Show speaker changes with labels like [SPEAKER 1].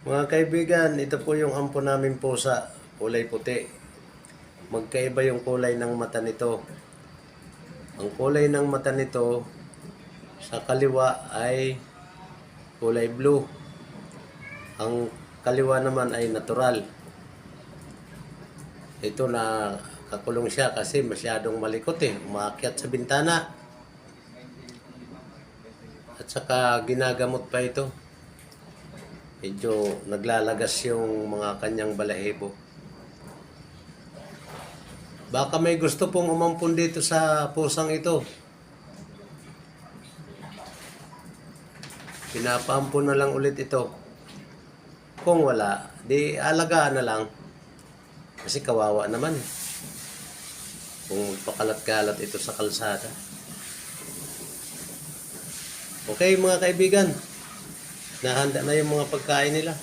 [SPEAKER 1] Mga kaibigan, ito po yung ampo namin pusa, kulay puti. Magkaiba yung kulay ng mata nito. Ang kulay ng mata nito sa kaliwa ay kulay blue. Ang kaliwa naman ay natural. Ito na kakulong siya kasi masyadong malikot umaakyat sa bintana. At saka ginagamot pa ito. Medyo naglalagas yung mga kanyang balahibo. Baka may gusto pong umampun dito sa pusang ito. Pinapaampun na lang ulit ito. Kung wala, di alagaan na lang. Kasi kawawa naman. Kung pakalat-kalat ito sa kalsada. Okay mga kaibigan. Nahanda na yung mga pagkain nila.